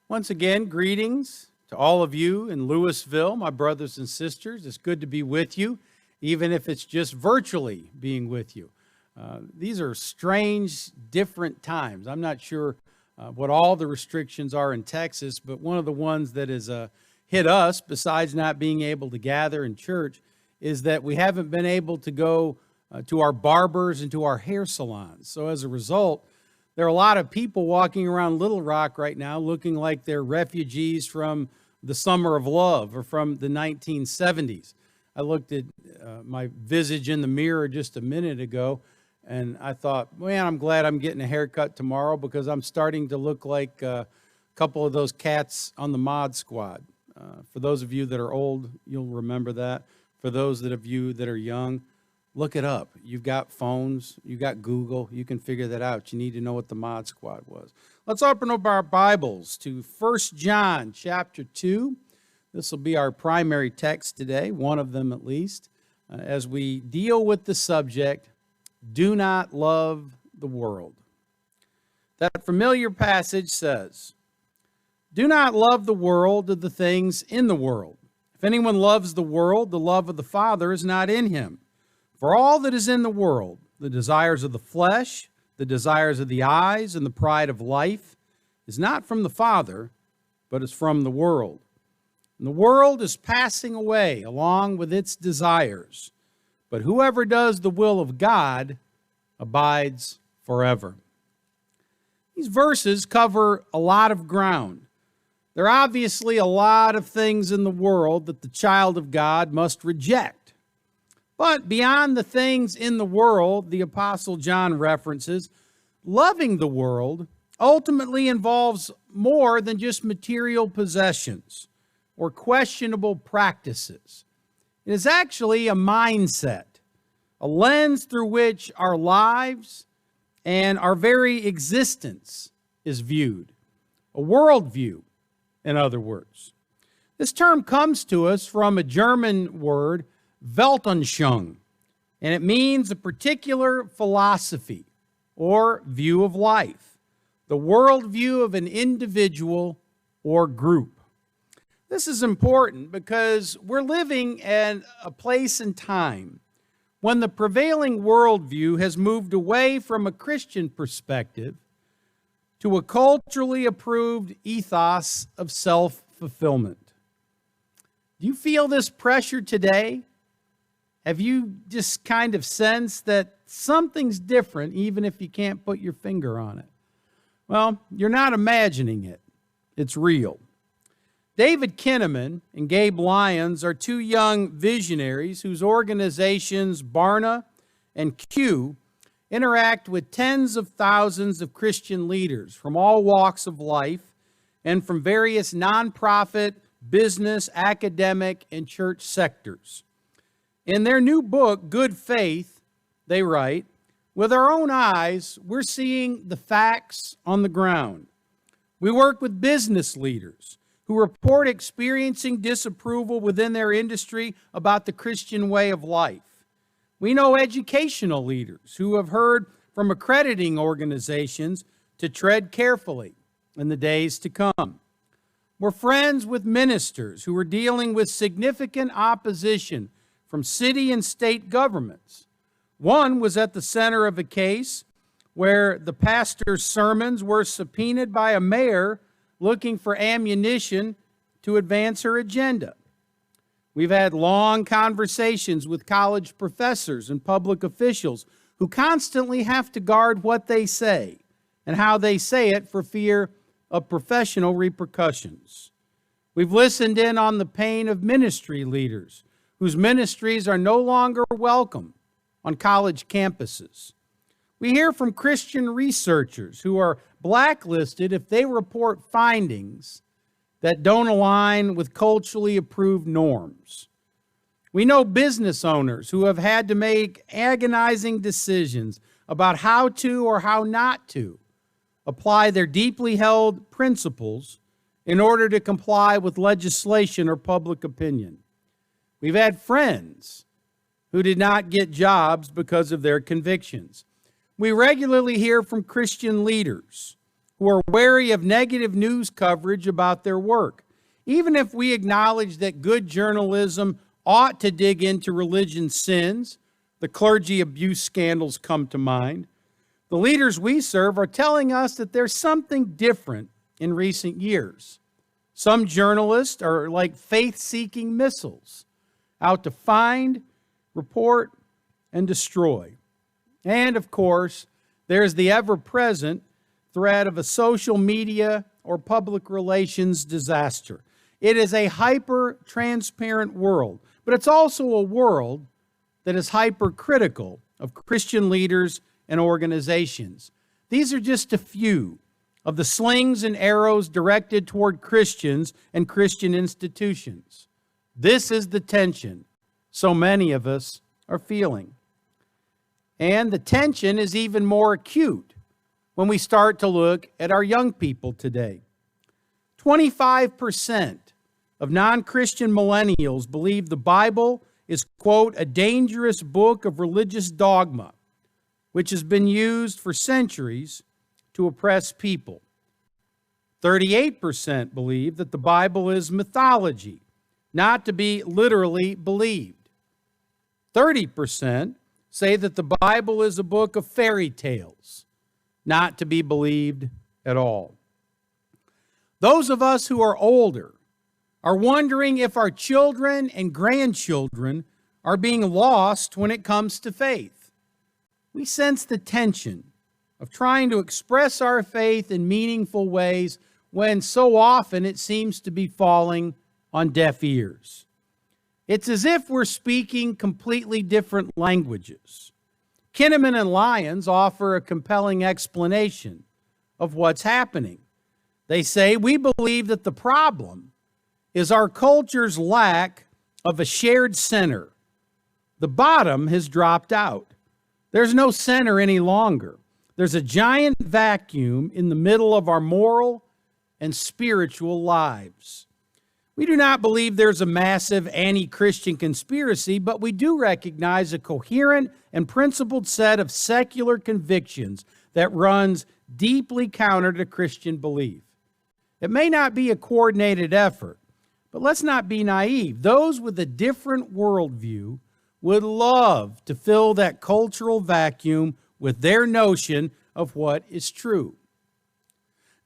Once again, greetings to all of you in Louisville, my brothers and sisters. It's good to be with you, even if it's just virtually being with you. These are strange, different times. I'm not sure what all the restrictions are in Texas, but one of the ones that has hit us, besides not being able to gather in church, is that we haven't been able to go to our barbers and to our hair salons. So as a result, there are a lot of people walking around Little Rock right now looking like they're refugees from the Summer of Love or from the 1970s. I looked at my visage in the mirror just a minute ago, and I thought, man, I'm glad I'm getting a haircut tomorrow because I'm starting to look like a couple of those cats on the Mod Squad. For those of you that are old, you'll remember that. For those of you that are young, look it up. You've got phones, you've got Google, you can figure that out. You need to know what the Mod Squad was. Let's open up our Bibles to 1 John chapter 2. This will be our primary text today, one of them at least, as we deal with the subject, do not love the world. That familiar passage says, do not love the world or the things in the world. If anyone loves the world, the love of the Father is not in him. For all that is in the world, the desires of the flesh, the desires of the eyes, and the pride of life, is not from the Father, but is from the world. And the world is passing away along with its desires, but whoever does the will of God abides forever. These verses cover a lot of ground. There are obviously a lot of things in the world that the child of God must reject. But beyond the things in the world, the Apostle John references, loving the world ultimately involves more than just material possessions or questionable practices. It is actually a mindset, a lens through which our lives and our very existence is viewed, a worldview, in other words. This term comes to us from a German word, Weltanschauung, and it means a particular philosophy or view of life, the worldview of an individual or group. This is important because we're living in a place and time when the prevailing worldview has moved away from a Christian perspective to a culturally approved ethos of self-fulfillment. Do you feel this pressure today? Have you just kind of sensed that something's different even if you can't put your finger on it? Well, you're not imagining it. It's real. David Kinnaman and Gabe Lyons are two young visionaries whose organizations, Barna and Q, interact with tens of thousands of Christian leaders from all walks of life and from various nonprofit, business, academic, and church sectors. In their new book, Good Faith, they write, with our own eyes, we're seeing the facts on the ground. We work with business leaders who report experiencing disapproval within their industry about the Christian way of life. We know educational leaders who have heard from accrediting organizations to tread carefully in the days to come. We're friends with ministers who are dealing with significant opposition from city and state governments. One was at the center of a case where the pastor's sermons were subpoenaed by a mayor looking for ammunition to advance her agenda. We've had long conversations with college professors and public officials who constantly have to guard what they say and how they say it for fear of professional repercussions. We've listened in on the pain of ministry leaders whose ministries are no longer welcome on college campuses. We hear from Christian researchers who are blacklisted if they report findings that don't align with culturally approved norms. We know business owners who have had to make agonizing decisions about how to or how not to apply their deeply held principles in order to comply with legislation or public opinion. We've had friends who did not get jobs because of their convictions. We regularly hear from Christian leaders who are wary of negative news coverage about their work. Even if we acknowledge that good journalism ought to dig into religion sins, the clergy abuse scandals come to mind, the leaders we serve are telling us that there's something different in recent years. Some journalists are like faith-seeking missiles, out to find, report, and destroy. And, of course, there's the ever-present threat of a social media or public relations disaster. It is a hyper-transparent world, but it's also a world that is hypercritical of Christian leaders and organizations. These are just a few of the slings and arrows directed toward Christians and Christian institutions. This is the tension so many of us are feeling. And the tension is even more acute when we start to look at our young people today. 25% of non-Christian millennials believe the Bible is, quote, a dangerous book of religious dogma, which has been used for centuries to oppress people. 38% believe that the Bible is mythology, not to be literally believed. 30% say that the Bible is a book of fairy tales, not to be believed at all. Those of us who are older are wondering if our children and grandchildren are being lost when it comes to faith. We sense the tension of trying to express our faith in meaningful ways when so often it seems to be falling on deaf ears. It's as if we're speaking completely different languages. Kinnaman and Lyons offer a compelling explanation of what's happening. They say, we believe that the problem is our culture's lack of a shared center. The bottom has dropped out. There's no center any longer. There's a giant vacuum in the middle of our moral and spiritual lives. We do not believe there's a massive anti-Christian conspiracy, but we do recognize a coherent and principled set of secular convictions that runs deeply counter to Christian belief. It may not be a coordinated effort, but let's not be naive. Those with a different worldview would love to fill that cultural vacuum with their notion of what is true.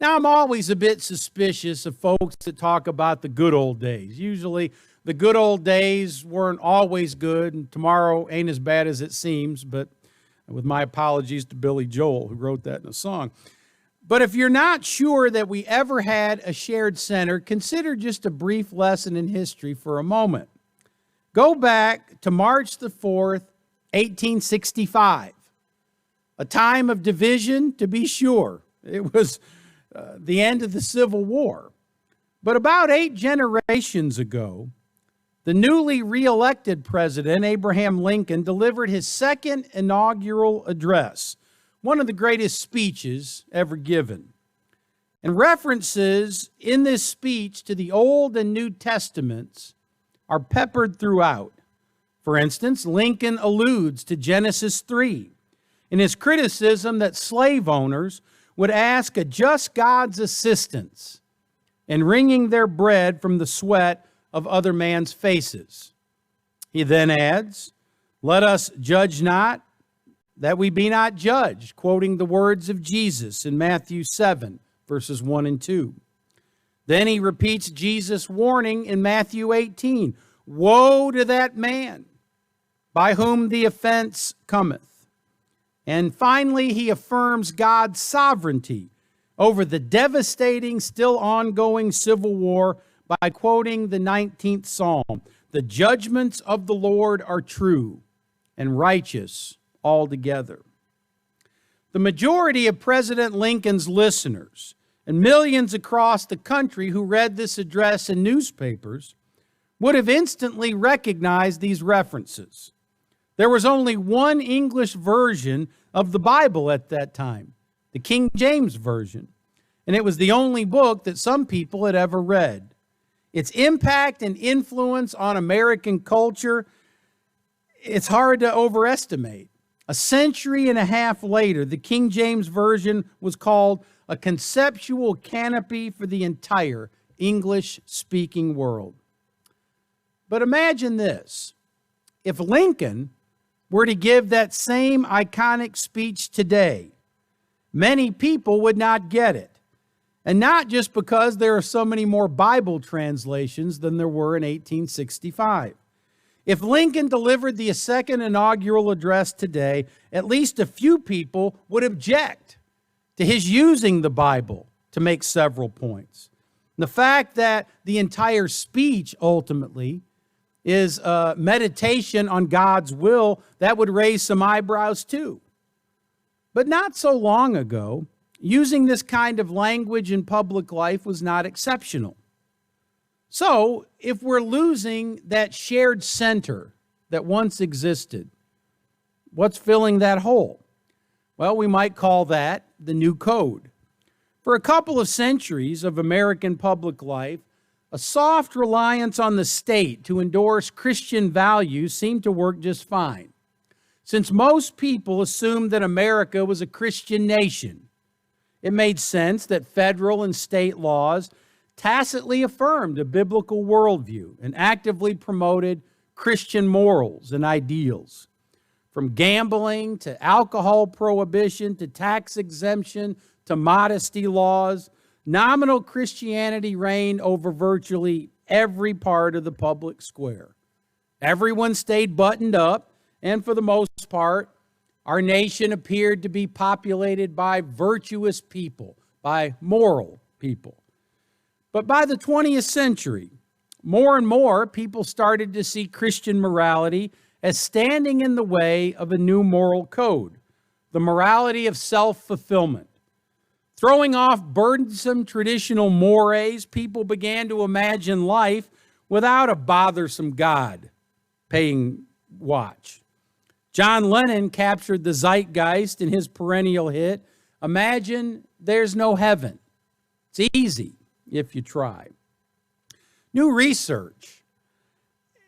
Now, I'm always a bit suspicious of folks that talk about the good old days. Usually, the good old days weren't always good, and tomorrow ain't as bad as it seems, but with my apologies to Billy Joel, who wrote that in a song. But if you're not sure that we ever had a shared center, consider just a brief lesson in history for a moment. Go back to March the 4th, 1865, a time of division, to be sure. It was the end of the Civil War. But about 8 generations ago, the newly re-elected president, Abraham Lincoln, delivered his second inaugural address, one of the greatest speeches ever given. And references in this speech to the Old and New Testaments are peppered throughout. For instance, Lincoln alludes to Genesis 3 in his criticism that slave owners would ask a just God's assistance in wringing their bread from the sweat of other men's faces. He then adds, "Let us judge not, that we be not judged," quoting the words of Jesus in Matthew 7, verses 1 and 2. Then he repeats Jesus' warning in Matthew 18, "Woe to that man by whom the offense cometh." And finally, he affirms God's sovereignty over the devastating, still ongoing civil war by quoting the 19th Psalm, "The judgments of the Lord are true and righteous altogether." The majority of President Lincoln's listeners and millions across the country who read this address in newspapers would have instantly recognized these references. There was only one English version of the Bible at that time, the King James Version, and it was the only book that some people had ever read. Its impact and influence on American culture, it's hard to overestimate. A century and a half later, the King James Version was called a conceptual canopy for the entire English-speaking world. But imagine this. If Lincoln were to give that same iconic speech today, many people would not get it. And not just because there are so many more Bible translations than there were in 1865. If Lincoln delivered the second inaugural address today, at least a few people would object to his using the Bible to make several points. The fact that the entire speech ultimately is a meditation on God's will, that would raise some eyebrows too. But not so long ago, using this kind of language in public life was not exceptional. So, if we're losing that shared center that once existed, what's filling that hole? Well, we might call that the new code. For a couple of centuries of American public life, a soft reliance on the state to endorse Christian values seemed to work just fine. Since most people assumed that America was a Christian nation, it made sense that federal and state laws tacitly affirmed a biblical worldview and actively promoted Christian morals and ideals. From gambling to alcohol prohibition to tax exemption to modesty laws, nominal Christianity reigned over virtually every part of the public square. Everyone stayed buttoned up, and for the most part, our nation appeared to be populated by virtuous people, by moral people. But by the 20th century, more and more people started to see Christian morality as standing in the way of a new moral code, the morality of self-fulfillment. Throwing off burdensome traditional mores, people began to imagine life without a bothersome God paying watch. John Lennon captured the zeitgeist in his perennial hit, "Imagine There's No Heaven." It's easy if you try. New research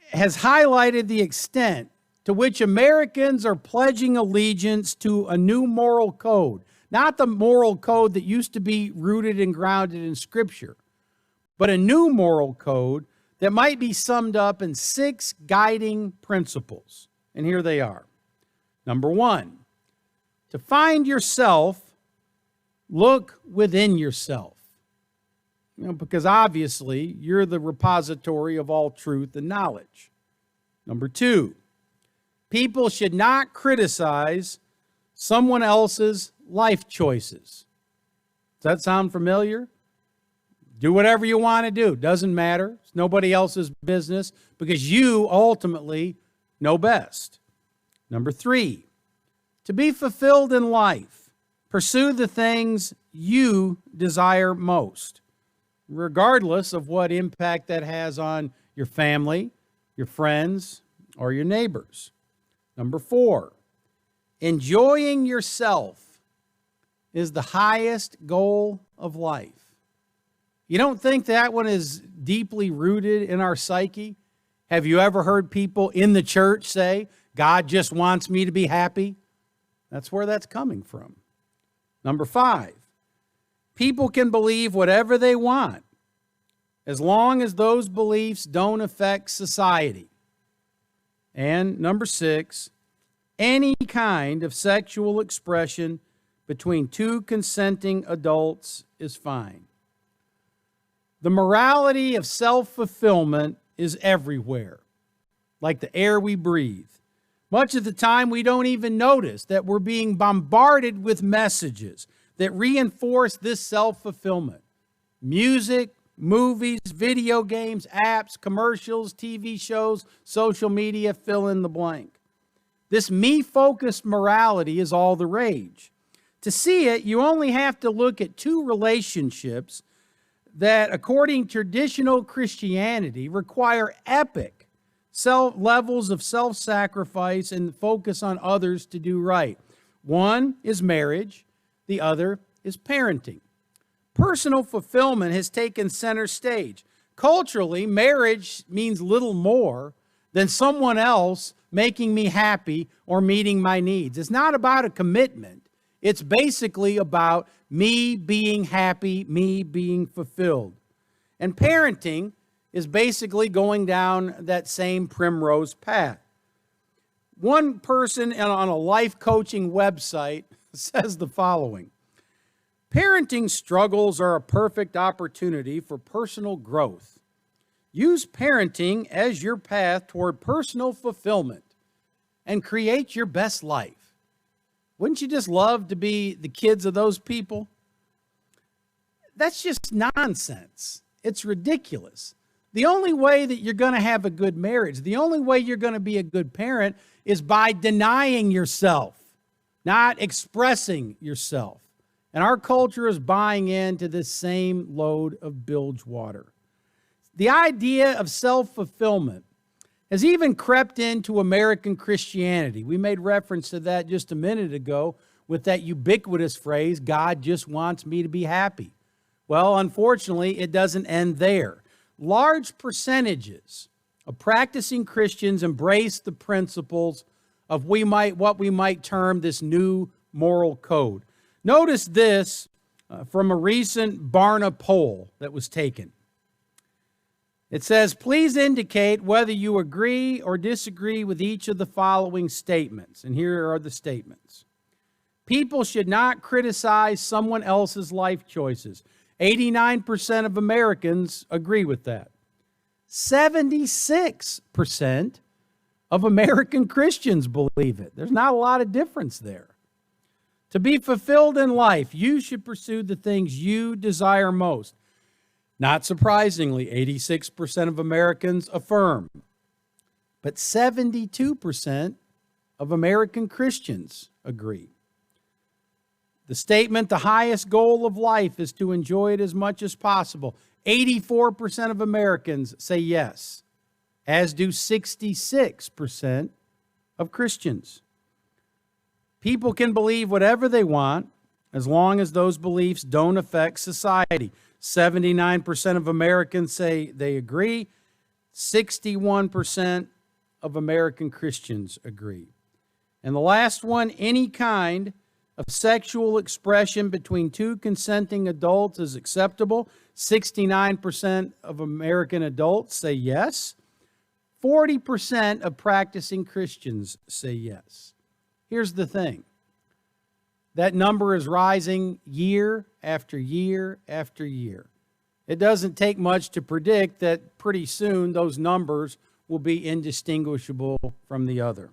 has highlighted the extent to which Americans are pledging allegiance to a new moral code, not the moral code that used to be rooted and grounded in Scripture, but a new moral code that might be summed up in 6 guiding principles. And here they are. Number 1, to find yourself, look within yourself. Because obviously you're the repository of all truth and knowledge. Number 2, people should not criticize someone else's life choices. Does that sound familiar? Do whatever you want to do. Doesn't matter. It's nobody else's business because you ultimately know best. Number 3, to be fulfilled in life, pursue the things you desire most, regardless of what impact that has on your family, your friends, or your neighbors. Number 4, enjoying yourself is the highest goal of life. You don't think that one is deeply rooted in our psyche? Have you ever heard people in the church say, God just wants me to be happy? That's where that's coming from. Number 5, people can believe whatever they want as long as those beliefs don't affect society. And number 6, any kind of sexual expression between 2 consenting adults is fine. The morality of self-fulfillment is everywhere, like the air we breathe. Much of the time, we don't even notice that we're being bombarded with messages that reinforce this self-fulfillment. Music, movies, video games, apps, commercials, TV shows, social media, fill in the blank. This me-focused morality is all the rage. To see it, you only have to look at 2 relationships that, according to traditional Christianity, require epic levels of self-sacrifice and focus on others to do right. One is marriage, the other is parenting. Personal fulfillment has taken center stage. Culturally, marriage means little more than someone else making me happy or meeting my needs. It's not about a commitment. It's basically about me being happy, me being fulfilled. And parenting is basically going down that same primrose path. One person on a life coaching website says the following: parenting struggles are a perfect opportunity for personal growth. Use parenting as your path toward personal fulfillment and create your best life. Wouldn't you just love to be the kids of those people? That's just nonsense. It's ridiculous. The only way that you're going to have a good marriage, the only way you're going to be a good parent is by denying yourself, not expressing yourself. And our culture is buying into this same load of bilge water. The idea of self-fulfillment has even crept into American Christianity. We made reference to that just a minute ago with that ubiquitous phrase, God just wants me to be happy. Well, unfortunately, it doesn't end there. Large percentages of practicing Christians embrace the principles of what we might term this new moral code. Notice this from a recent Barna poll that was taken. It says, please indicate whether you agree or disagree with each of the following statements. And here are the statements. People should not criticize someone else's life choices. 89% of Americans agree with that. 76% of American Christians believe it. There's not a lot of difference there. To be fulfilled in life, you should pursue the things you desire most. Not surprisingly, 86% of Americans affirm, but 72% of American Christians agree. The statement, the highest goal of life is to enjoy it as much as possible. 84% of Americans say yes, as do 66% of Christians. People can believe whatever they want as long as those beliefs don't affect society. 79% of Americans say they agree. 61% of American Christians agree. And the last one, any kind of sexual expression between two consenting adults is acceptable. 69% of American adults say yes. 40% of practicing Christians say yes. Here's the thing. That number is rising year after year after year. It doesn't take much to predict that pretty soon those numbers will be indistinguishable from the other.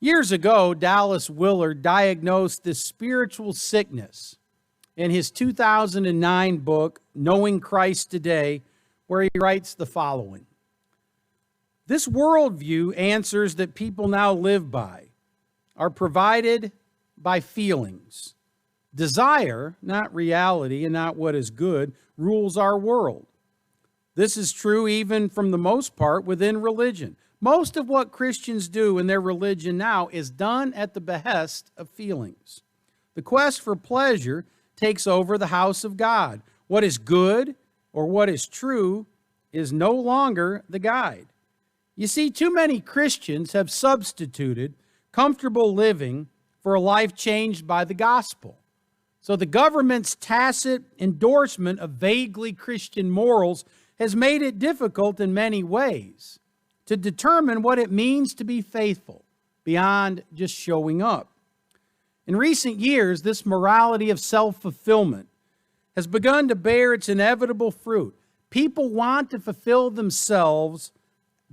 Years ago, Dallas Willard diagnosed this spiritual sickness in his 2009 book, Knowing Christ Today, where he writes the following. This worldview answers that people now live by are provided by feelings. Desire, not reality and not what is good, rules our world. This is true even from the most part within religion. Most of what Christians do in their religion now is done at the behest of feelings. The quest for pleasure takes over the house of God. What is good or what is true is no longer the guide. You see, too many Christians have substituted comfortable living for a life changed by the gospel. So the government's tacit endorsement of vaguely Christian morals has made it difficult in many ways to determine what it means to be faithful beyond just showing up. In recent years, this morality of self-fulfillment has begun to bear its inevitable fruit. People want to fulfill themselves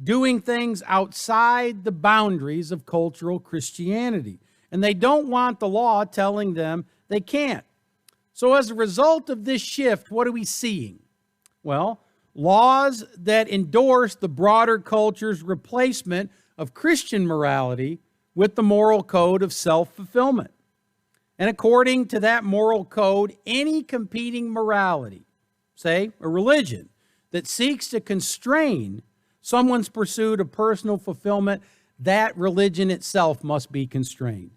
doing things outside the boundaries of cultural Christianity, and they don't want the law telling them they can't. So as a result of this shift, what are we seeing? Well, laws that endorse the broader culture's replacement of Christian morality with the moral code of self-fulfillment. And according to that moral code, any competing morality, say a religion, that seeks to constrain someone's pursuit of personal fulfillment, that religion itself must be constrained.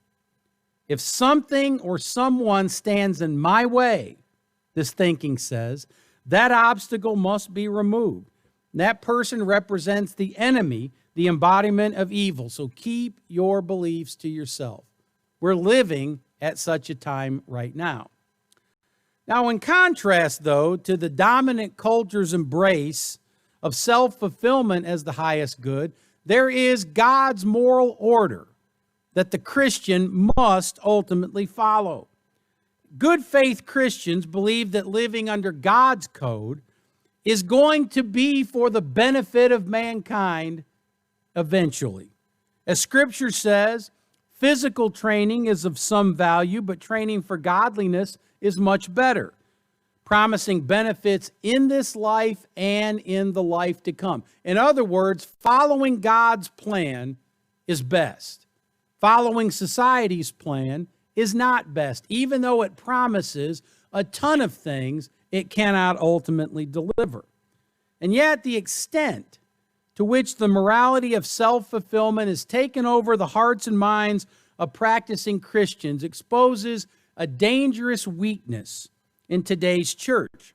If something or someone stands in my way, this thinking says, that obstacle must be removed. That person represents the enemy, the embodiment of evil. So keep your beliefs to yourself. We're living at such a time right now. Now, in contrast, though, to the dominant culture's embrace of self-fulfillment as the highest good, there is God's moral order that the Christian must ultimately follow. Good faith Christians believe that living under God's code is going to be for the benefit of mankind eventually. As Scripture says, physical training is of some value, but training for godliness is much better, promising benefits in this life and in the life to come. In other words, following God's plan is best. Following society's plan is not best, even though it promises a ton of things it cannot ultimately deliver. And yet, the extent to which the morality of self-fulfillment has taken over the hearts and minds of practicing Christians exposes a dangerous weakness in today's church.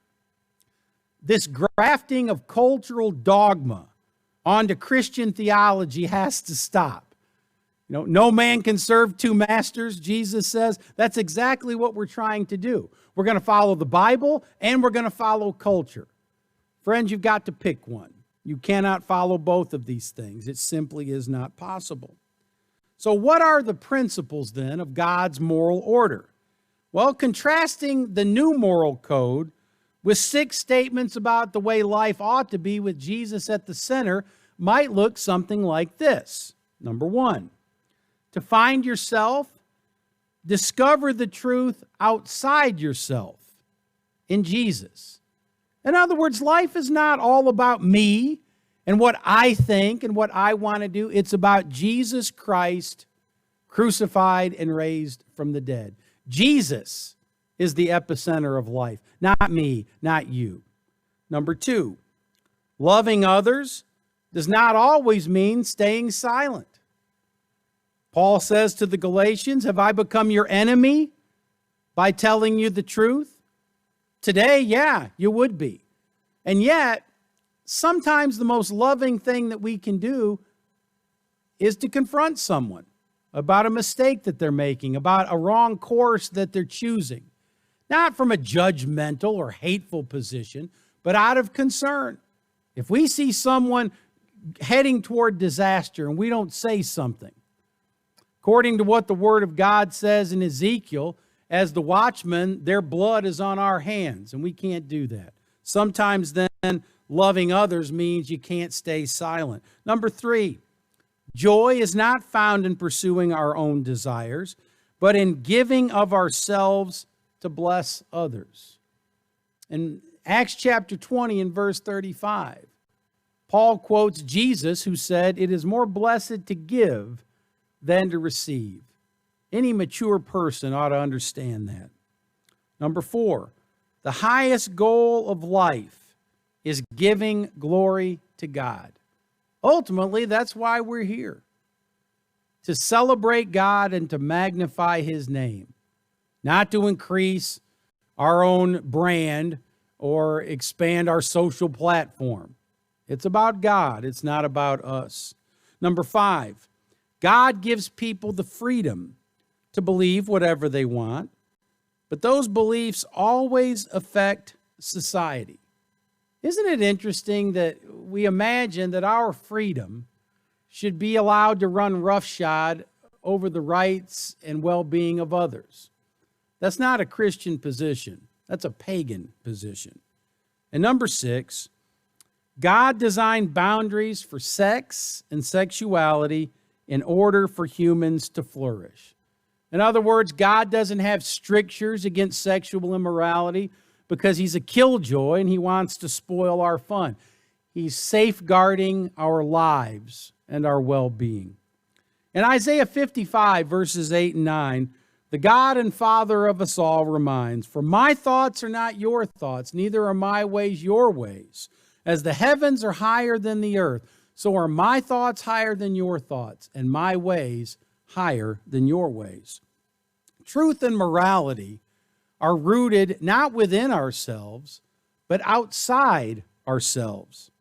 This grafting of cultural dogma onto Christian theology has to stop. No man can serve two masters, Jesus says. That's exactly what we're trying to do. We're going to follow the Bible and we're going to follow culture. Friends, you've got to pick one. You cannot follow both of these things. It simply is not possible. So what are the principles then of God's moral order? Well, contrasting the new moral code with 6 statements about the way life ought to be with Jesus at the center might look something like this. Number 1, to find yourself, discover the truth outside yourself in Jesus. In other words, life is not all about me and what I think and what I want to do. It's about Jesus Christ crucified and raised from the dead. Jesus is the epicenter of life, not me, not you. Number 2, loving others does not always mean staying silent. Paul says to the Galatians, have I become your enemy by telling you the truth? Today, yeah, you would be. And yet, sometimes the most loving thing that we can do is to confront someone about a mistake that they're making, about a wrong course that they're choosing. Not from a judgmental or hateful position, but out of concern. If we see someone heading toward disaster and we don't say something, according to what the Word of God says in Ezekiel, as the watchman, their blood is on our hands, and we can't do that. Sometimes then, loving others means you can't stay silent. Number 3, joy is not found in pursuing our own desires, but in giving of ourselves to bless others. In Acts chapter 20 and verse 35, Paul quotes Jesus, who said, "It is more blessed to give than to receive." Any mature person ought to understand that. Number 4, the highest goal of life is giving glory to God. Ultimately, that's why we're here, to celebrate God and to magnify His name, not to increase our own brand or expand our social platform. It's about God. It's not about us. Number 5, God gives people the freedom to believe whatever they want, but those beliefs always affect society. Isn't it interesting that we imagine that our freedom should be allowed to run roughshod over the rights and well-being of others? That's not a Christian position. That's a pagan position. And number 6, God designed boundaries for sex and sexuality in order for humans to flourish. In other words, God doesn't have strictures against sexual immorality because He's a killjoy and He wants to spoil our fun. He's safeguarding our lives and our well-being. In Isaiah 55, verses 8 and 9, the God and Father of us all reminds, "For my thoughts are not your thoughts, neither are my ways your ways. As the heavens are higher than the earth, so are my thoughts higher than your thoughts, and my ways higher than your ways." Truth and morality are rooted not within ourselves, but outside ourselves.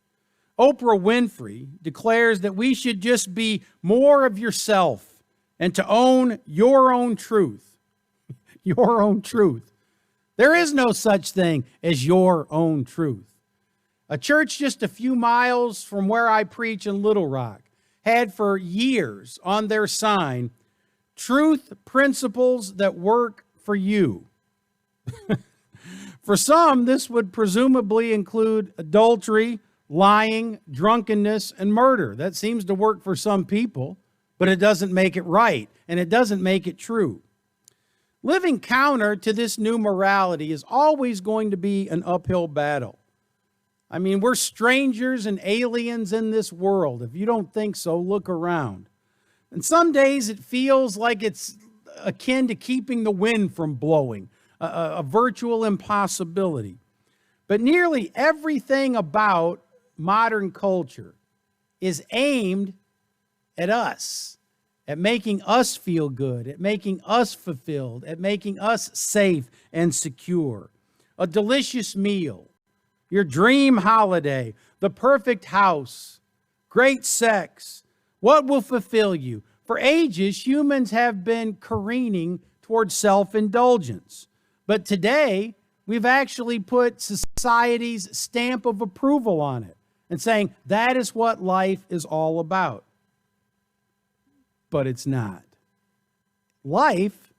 Oprah Winfrey declares that we should just be more of yourself and to own your own truth. Your own truth. There is no such thing as your own truth. A church just a few miles from where I preach in Little Rock had for years on their sign, truth principles that work for you. For some, this would presumably include adultery, lying, drunkenness, and murder. That seems to work for some people, but it doesn't make it right, and it doesn't make it true. Living counter to this new morality is always going to be an uphill battle. I mean, we're strangers and aliens in this world. If you don't think so, look around. And some days it feels like it's akin to keeping the wind from blowing, a virtual impossibility. But nearly everything about modern culture is aimed at us, at making us feel good, at making us fulfilled, at making us safe and secure. A delicious meal, your dream holiday, the perfect house, great sex. What will fulfill you? For ages, humans have been careening towards self-indulgence. But today, we've actually put society's stamp of approval on it and saying that is what life is all about. But it's not. Life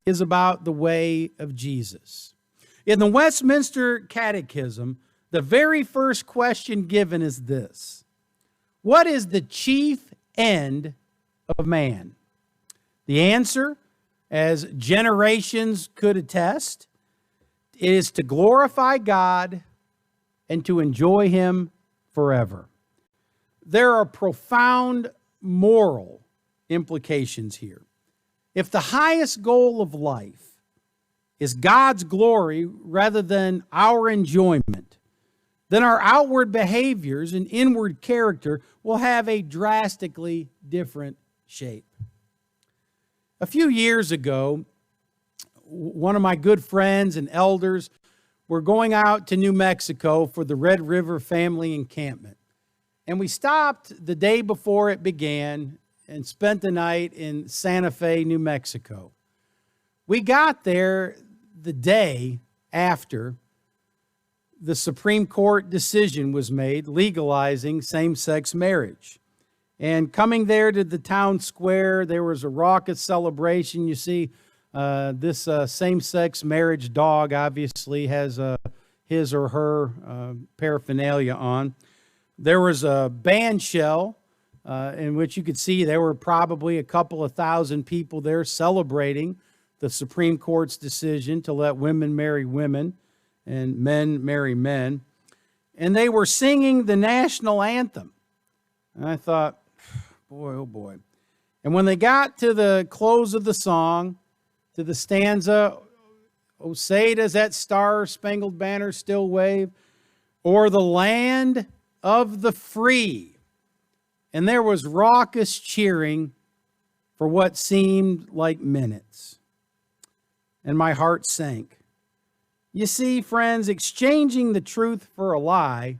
is about the way of Jesus. In the Westminster Catechism, the very first question given is this: what is the chief end of man? The answer, as generations could attest, is to glorify God and to enjoy Him forever. There are profound moral implications here. If the highest goal of life is God's glory rather than our enjoyment, then our outward behaviors and inward character will have a drastically different shape. A few years ago, one of my good friends and elders were going out to New Mexico for the Red River Family Encampment. And we stopped the day before it began and spent the night in Santa Fe, New Mexico. We got there the day after the Supreme Court decision was made legalizing same-sex marriage. And coming there to the town square, there was a raucous celebration. You see, this same-sex marriage dog obviously has his or her paraphernalia on. There was a band shell in which you could see there were probably a couple of thousand people there celebrating the Supreme Court's decision to let women marry women and men marry men. And they were singing the national anthem. And I thought, boy, oh boy. And when they got to the close of the song, to the stanza, "Oh, say does that star-spangled banner still wave, o'er the land of the free," and there was raucous cheering for what seemed like minutes. And my heart sank. You see, friends, exchanging the truth for a lie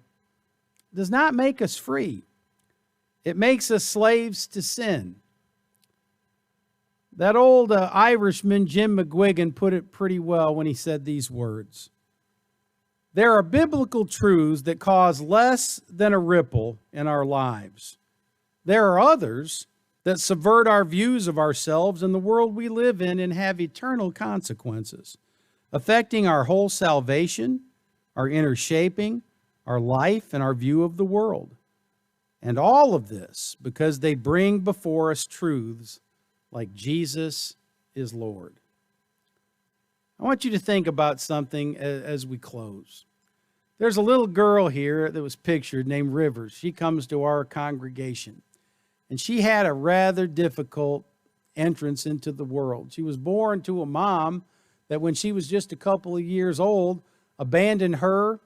does not make us free. It makes us slaves to sin. That old Irishman, Jim McGuigan, put it pretty well when he said these words: there are biblical truths that cause less than a ripple in our lives. There are others that subvert our views of ourselves and the world we live in and have eternal consequences, affecting our whole salvation, our inner shaping, our life, and our view of the world. And all of this because they bring before us truths like Jesus is Lord. I want you to think about something as we close. There's a little girl here that was pictured named Rivers. She comes to our congregation, and she had a rather difficult entrance into the world. She was born to a mom that when she was just a couple of years old, abandoned her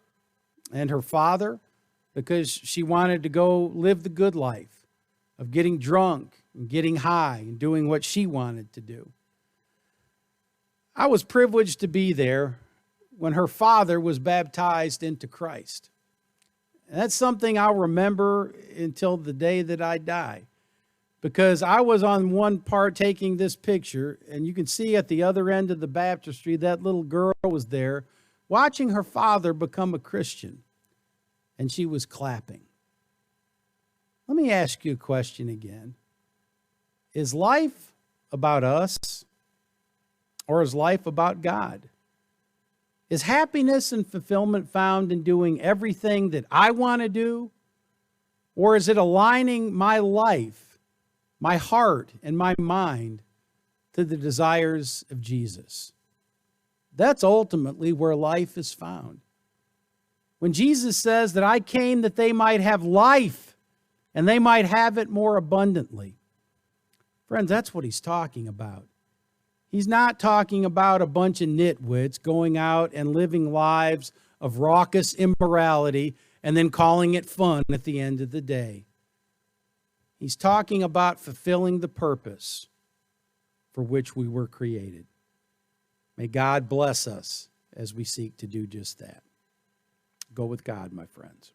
and her father because she wanted to go live the good life of getting drunk and getting high and doing what she wanted to do. I was privileged to be there when her father was baptized into Christ. And that's something I'll remember until the day that I die. because I was on one part taking this picture, and you can see at the other end of the baptistry, that little girl was there watching her father become a Christian, and she was clapping. Let me ask you a question again. Is life about us, or is life about God? Is happiness and fulfillment found in doing everything that I want to do? Or is it aligning my life, my heart, and my mind to the desires of Jesus? That's ultimately where life is found. When Jesus says that I came that they might have life and they might have it more abundantly. Friends, that's what he's talking about. He's not talking about a bunch of nitwits going out and living lives of raucous immorality and then calling it fun at the end of the day. He's talking about fulfilling the purpose for which we were created. May God bless us as we seek to do just that. Go with God, my friends.